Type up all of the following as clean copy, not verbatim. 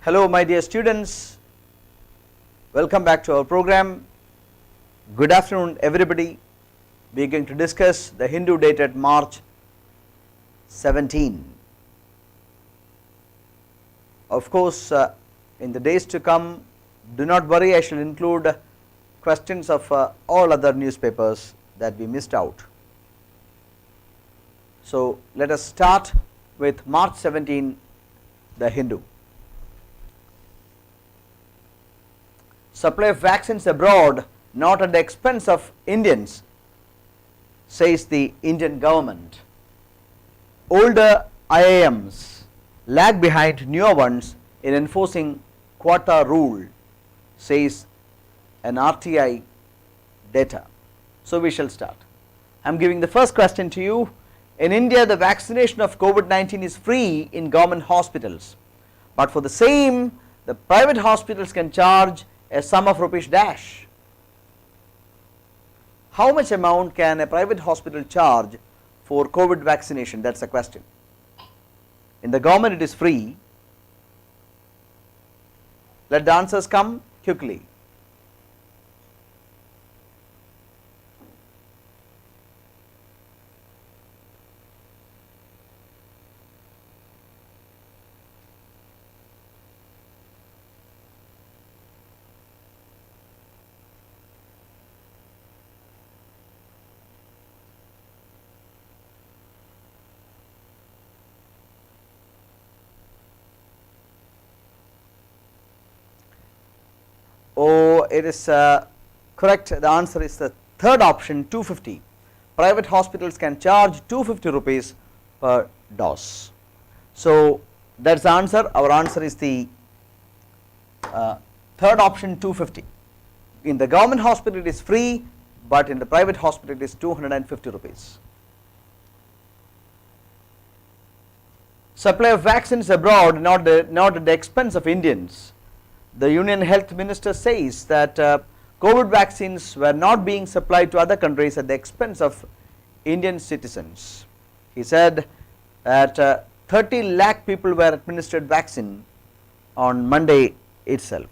Hello my dear students, welcome back to our program. Good afternoon everybody. We are going to discuss the Hindu dated March 17. Of course, in the days to come, do not worry, I shall include questions of all other newspapers that we missed out. So let us start with March 17, the Hindu. Supply of vaccines abroad not at the expense of Indians, says the Indian government. Older IIMs lag behind newer ones in enforcing quota rule, says an RTI data. So we shall start. I am giving the first question to you. In India, the vaccination of COVID-19 is free in government hospitals, but for the same, the private hospitals can charge a sum of rupees dash. How much amount can a private hospital charge for COVID vaccination? That is the question. In the government it is free. Let the answers come quickly. Oh, it is correct. The answer is the third option, 250. Private hospitals can charge 250 rupees per dose. So that is the answer. Our answer is the third option, 250. In the government hospital it is free, but in the private hospital it is 250 rupees. Supply of vaccines abroad not at the expense of Indians. The Union Health Minister says that COVID vaccines were not being supplied to other countries at the expense of Indian citizens. He said that 30 lakh people were administered vaccine on Monday itself,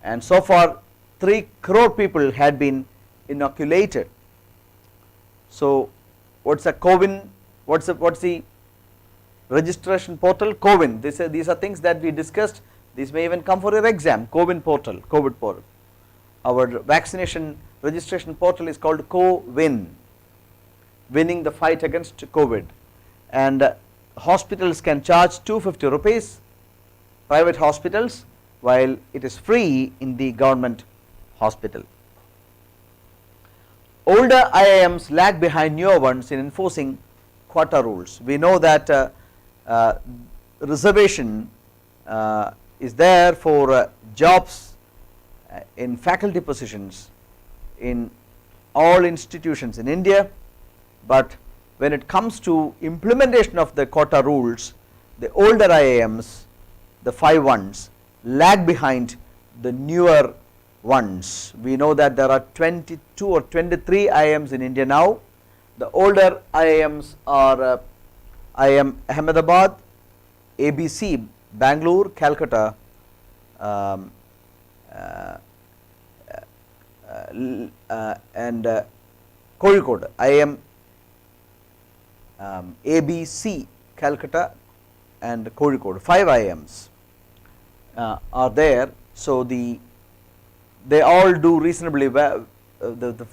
and so far 3 crore people had been inoculated. So what's a COVID? What's the registration portal? COVID. These are things that we discussed. This may even come for your exam. COVID portal. Our vaccination registration portal is called CoWin, winning the fight against COVID. And hospitals can charge 250 rupees, private hospitals, while it is free in the government hospital. Older IIMs lag behind newer ones in enforcing quota rules. We know that reservation is there for jobs in faculty positions in all institutions in India, but when it comes to implementation of the quota rules, the older IIMs, the 5 ones, lag behind the newer ones. We know that there are 22 or 23 IIMs in India now. The older IIMs are IIM Ahmedabad, ABC Bangalore, Calcutta, and Kozhikode. IIM ABC Calcutta and Kozhikode. 5 IIMs are there. So they all do reasonably well. The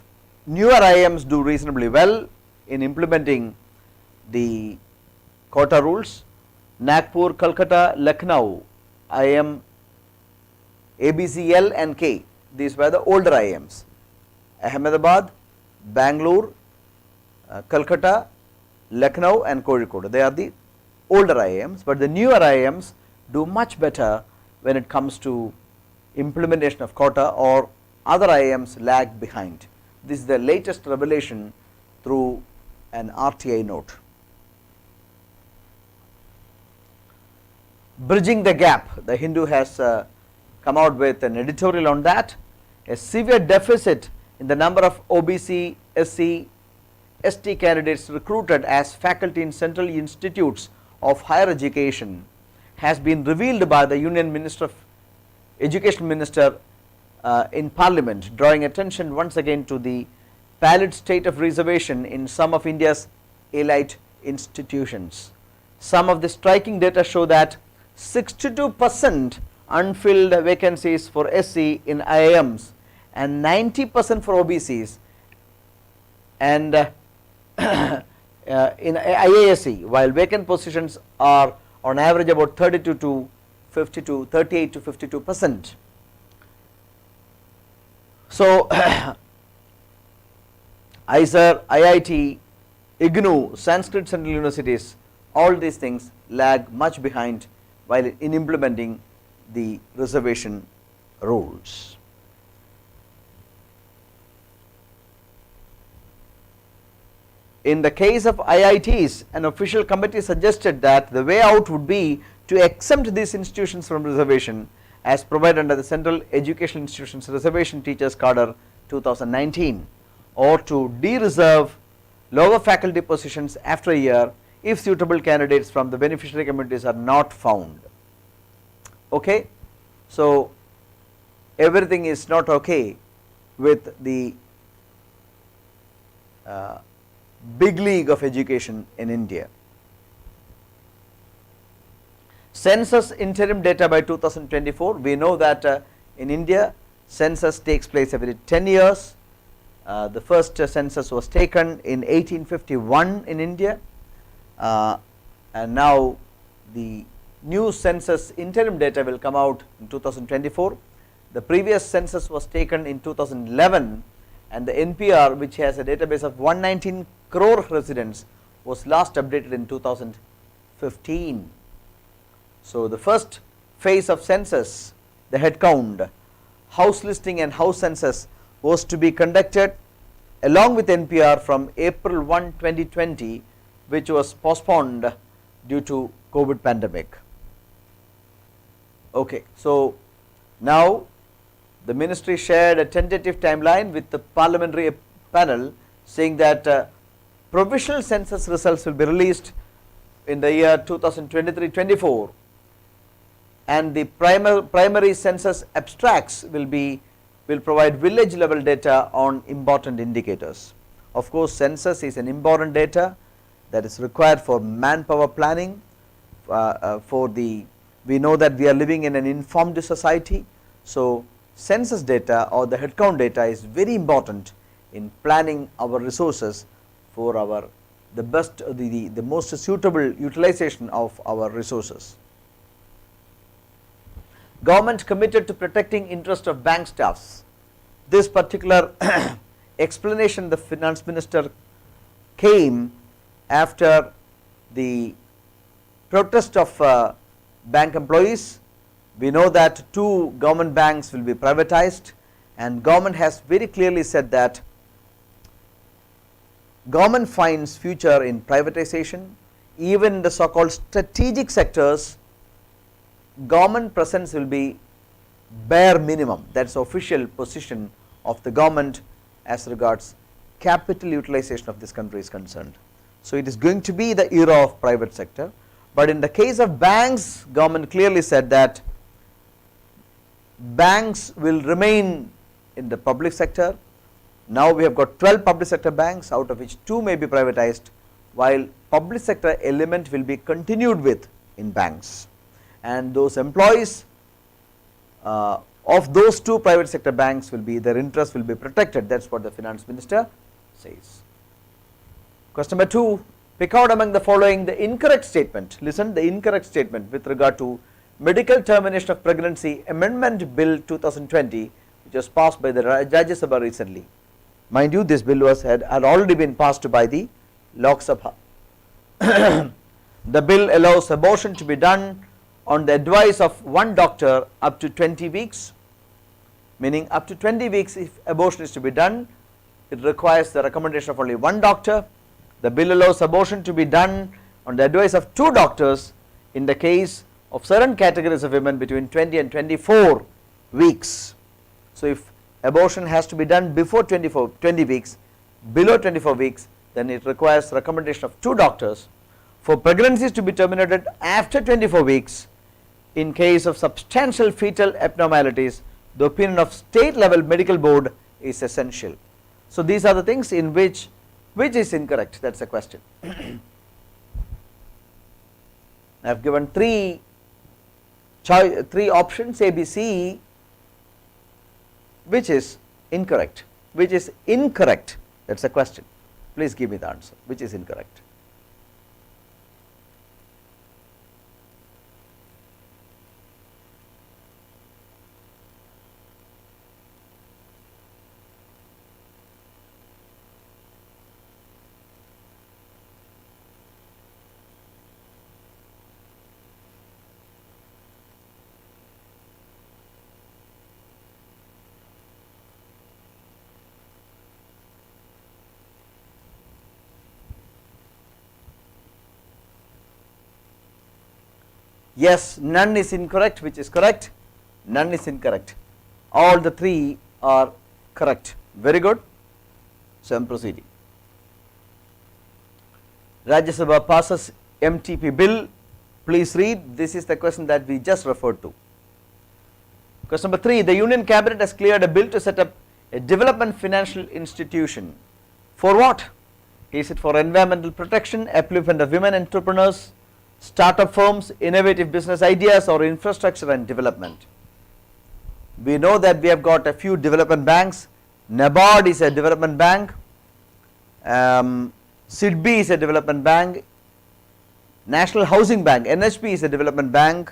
newer IIMs do reasonably well in implementing the quota rules. Nagpur, Calcutta, Lucknow, IIM ABCL and K, these were the older IIMs. Ahmedabad, Bangalore, Calcutta, Lucknow and Kozhikode, they are the older IIMs, but the newer IIMs do much better when it comes to implementation of quota, or other IIMs lag behind. This is the latest revelation through an RTI note. Bridging the gap, the Hindu has come out with an editorial on that. A severe deficit in the number of OBC, SC, ST candidates recruited as faculty in central institutes of higher education has been revealed by the Union Minister of Education Minister in Parliament, drawing attention once again to the pallid state of reservation in some of India's elite institutions. Some of the striking data show that 62% unfilled vacancies for SC in IIMs and 90% for OBCs and in IASC, while vacant positions are on average about 38 to 52%. So ISER, IIT, IGNOU, Sanskrit Central Universities, all these things lag much behind while in implementing the reservation rules. In the case of IITs, an official committee suggested that the way out would be to exempt these institutions from reservation as provided under the Central Educational Institutions Reservation Teachers Cadre 2019, or to de-reserve lower faculty positions after a year if suitable candidates from the beneficiary communities are not found. Okay, so everything is not okay with the big league of education in India. Census interim data by 2024, we know that in India census takes place every 10 years. The first census was taken in 1851 in India, and now the new census interim data will come out in 2024. The previous census was taken in 2011, and the NPR, which has a database of 119 crore residents, was last updated in 2015. So the first phase of census, the head count, house listing and house census, was to be conducted along with NPR from April 1, 2020, which was postponed due to COVID pandemic. Okay, so now the ministry shared a tentative timeline with the parliamentary panel, saying that provisional census results will be released in the year 2023-24, and the primary census abstracts will provide village level data on important indicators. Of course, census is an important data that is required for manpower planning. We know that we are living in an informed society, so census data or the headcount data is very important in planning our resources for the most suitable utilization of our resources. Government committed to protecting interest of bank staffs. This particular explanation the finance minister came after the protest of bank employees. We know that 2 government banks will be privatized, and government has very clearly said that government finds future in privatization. Even in the so-called strategic sectors, government presence will be bare minimum. That is official position of the government as regards capital utilization of this country is concerned. So it is going to be the era of private sector, but in the case of banks, government clearly said that banks will remain in the public sector. Now we have got 12 public sector banks, out of which 2 may be privatized, while public sector element will be continued with in banks, and those employees of those 2 private sector banks their interest will be protected. That is what the finance minister says. Question number 2, pick out among the following the incorrect statement. Listen, the incorrect statement with regard to Medical Termination of Pregnancy Amendment Bill 2020, which was passed by the Rajya Sabha recently. Mind you, this bill had already been passed by the Lok Sabha. The bill allows abortion to be done on the advice of one doctor up to 20 weeks, meaning up to 20 weeks if abortion is to be done, it requires the recommendation of only one doctor. The bill allows abortion to be done on the advice of 2 doctors in the case of certain categories of women between 20 and 24 weeks. So if abortion has to be done before 20 weeks, below 24 weeks, then it requires recommendation of 2 doctors. For pregnancies to be terminated after 24 weeks, in case of substantial fetal abnormalities, the opinion of state level medical board is essential. So, these are the things in which is incorrect, that is the question. I have given three options A, B, C, which is incorrect, that is the question. Please give me the answer, which is incorrect. Yes, none is incorrect, which is correct, none is incorrect, all the three are correct. Very good. So, I am proceeding. Rajya Sabha passes MTP bill, please read, this is the question that we just referred to. Question number 3, the Union Cabinet has cleared a bill to set up a development financial institution. For what? Is it for environmental protection, upliftment of women entrepreneurs, startup firms, innovative business ideas, or infrastructure and development? We know that we have got a few development banks. NABARD is a development bank, SIDBI is a development bank, National Housing Bank, NHB is a development bank,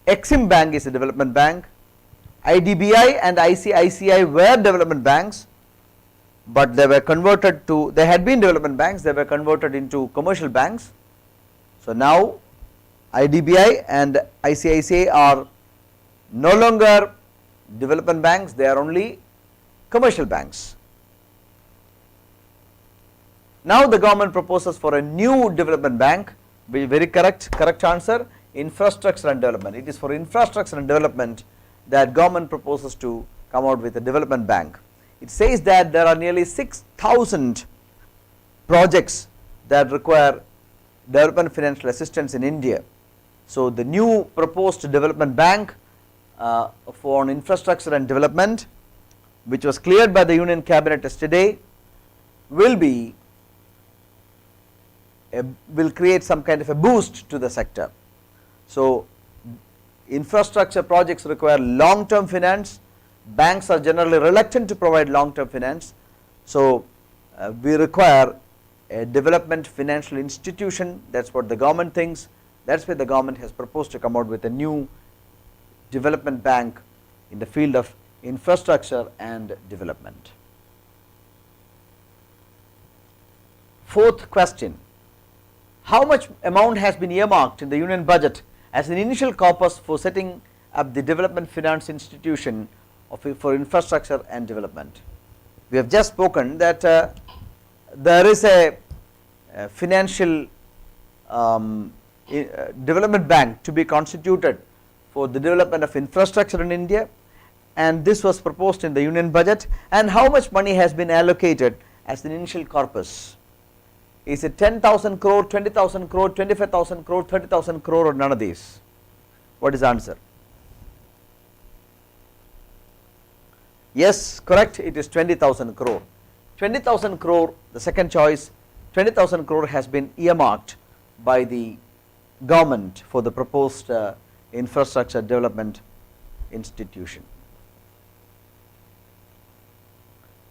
Exim Bank is a development bank, IDBI and ICICI were development banks, but they were converted to, they had been development banks, they were converted into commercial banks. So, now IDBI and ICICI are no longer development banks, they are only commercial banks. Now, the government proposes for a new development bank, be very correct answer, infrastructure and development. It is for infrastructure and development that government proposes to come out with a development bank. It says that there are nearly 6,000 projects that require development financial assistance in India. So, the new proposed development bank for infrastructure and development, which was cleared by the Union Cabinet yesterday, will create some kind of a boost to the sector. So, infrastructure projects require long term finance, banks are generally reluctant to provide long term finance. So, we require a development financial institution, that is what the government thinks, that is why the government has proposed to come out with a new development bank in the field of infrastructure and development. Fourth question, how much amount has been earmarked in the union budget as an initial corpus for setting up the development finance institution for infrastructure and development? We have just spoken that there is a financial development bank to be constituted for the development of infrastructure in India, and this was proposed in the union budget. And how much money has been allocated as an initial corpus? Is it 10,000 crore, 20,000 crore, 25,000 crore, 30,000 crore, or none of these? What is the answer? Yes, correct, it is 20,000 crore. 20,000 crore, the second choice, 20,000 crore has been earmarked by the government for the proposed infrastructure development institution.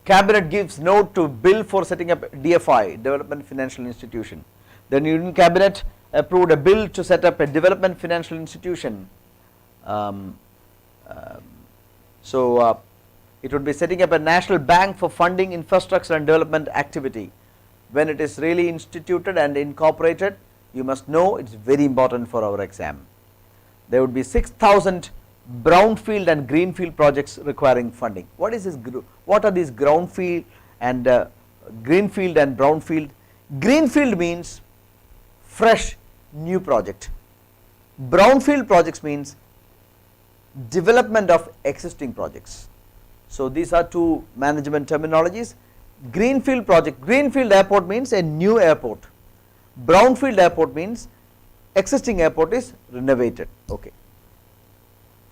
Cabinet gives note to bill for setting up DFI, Development Financial Institution. The Union Cabinet approved a bill to set up a development financial institution. It would be setting up a national bank for funding infrastructure and development activity. When it is really instituted and incorporated, you must know it is very important for our exam. There would be 6,000 brownfield and greenfield projects requiring funding. What is this? What are these brownfield and greenfield and brownfield? Greenfield means fresh new project. Brownfield projects means development of existing projects. So, these are two management terminologies. Greenfield project, greenfield airport means a new airport. Brownfield airport means existing airport is renovated. Okay.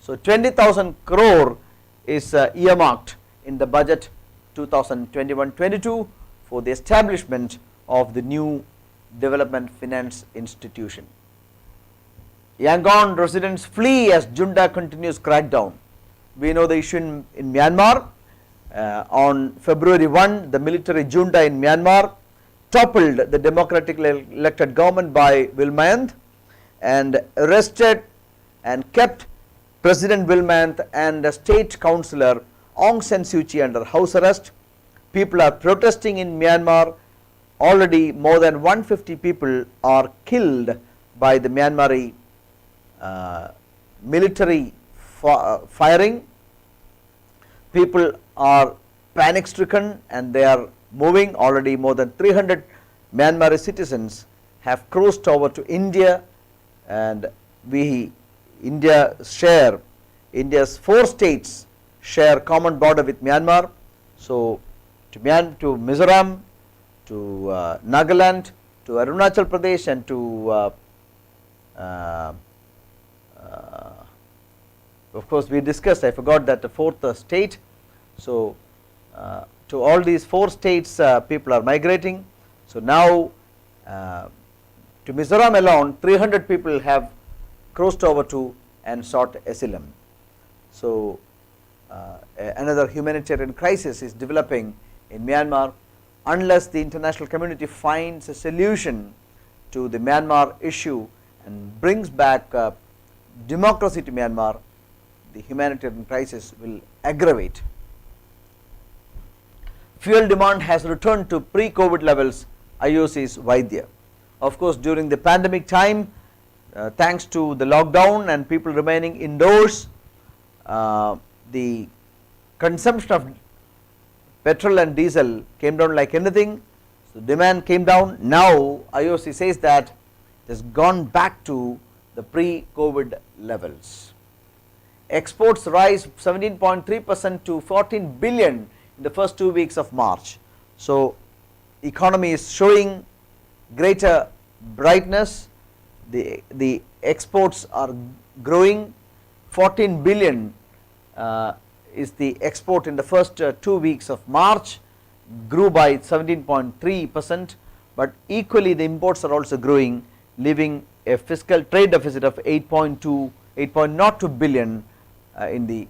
So 20,000 crore is earmarked in the budget 2021-22 for the establishment of the new development finance institution. Yangon residents flee as junta continues crackdown. We know the issue in Myanmar. On February 1, the military junta in Myanmar toppled the democratically elected government by Wilmyant and arrested and kept President Wilmyant and State Councillor Aung San Suu Kyi under house arrest. People are protesting in Myanmar. Already more than 150 people are killed by the Myanmari military firing. People are panic stricken and they are moving. Already more than 300 Myanmari citizens have crossed over to India, and India's 4 states share common border with Myanmar. So to Mizoram, to Nagaland, to Arunachal Pradesh, and to of course we discussed, I forgot that the 4th state. So to all these 4 states people are migrating. So now to Mizoram alone 300 people have crossed over to and sought asylum. So another humanitarian crisis is developing in Myanmar. Unless the international community finds a solution to the Myanmar issue and brings back democracy to Myanmar, the humanitarian crisis will aggravate. Fuel demand has returned to pre-COVID levels, IOC's Vaidya. Of course, during the pandemic time, thanks to the lockdown and people remaining indoors, the consumption of petrol and diesel came down like anything. So demand came down. Now IOC says that it has gone back to the pre-COVID levels. Exports rise 17.3% to 14 billion in the first 2 weeks of March. So economy is showing greater brightness. The exports are growing. 14 billion is the export in the first 2 weeks of March, grew by 17.3%, but equally the imports are also growing, leaving a fiscal trade deficit of 8.02 billion in the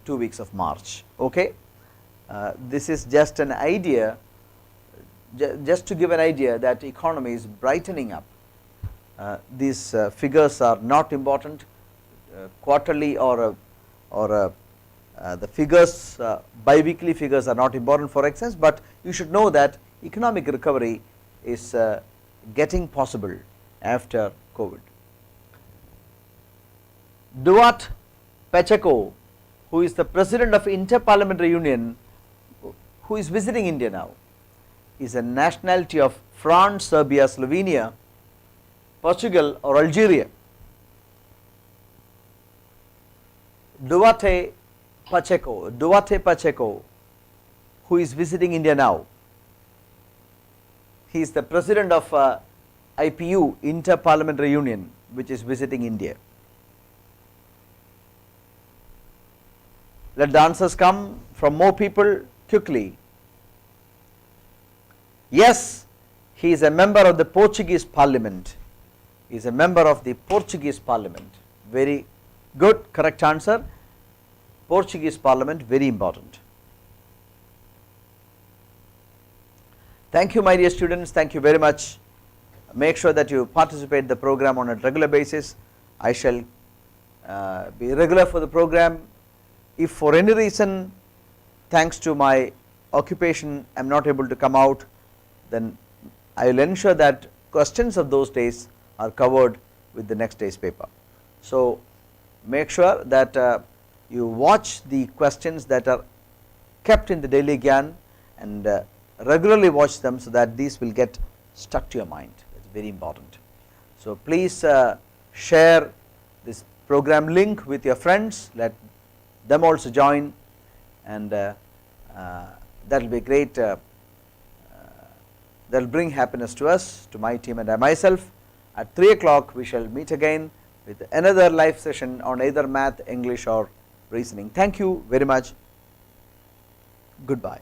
2 weeks of March. Okay, this is just an idea, just to give an idea that economy is brightening up. These figures are not important, quarterly or the figures, bi-weekly figures are not important for excess, but you should know that economic recovery is getting possible after COVID. Duarte Pacheco, who is the president of Inter-Parliamentary Union, who is visiting India now, is a nationality of France, Serbia, Slovenia, Portugal or Algeria. Duarte Pacheco, who is visiting India now. He is the president of IPU, Inter-Parliamentary Union, which is visiting India. Let the answers come from more people quickly. Yes, he is a member of the Portuguese Parliament. He is a member of the Portuguese Parliament. Very good, correct answer. Portuguese Parliament, very important. Thank you, my dear students. Thank you very much. Make sure that you participate in the program on a regular basis. I shall be regular for the program. If for any reason, thanks to my occupation, I am not able to come out, then I will ensure that questions of those days are covered with the next day's paper. So make sure that you watch the questions that are kept in the daily Gyan and regularly watch them, so that these will get stuck to your mind. It is very important. So please share this program link with your friends, let them also join, and that will be great. That will bring happiness to us, to my team and myself. At 3 o'clock we shall meet again with another live session on either math, English or reasoning. Thank you very much. Goodbye.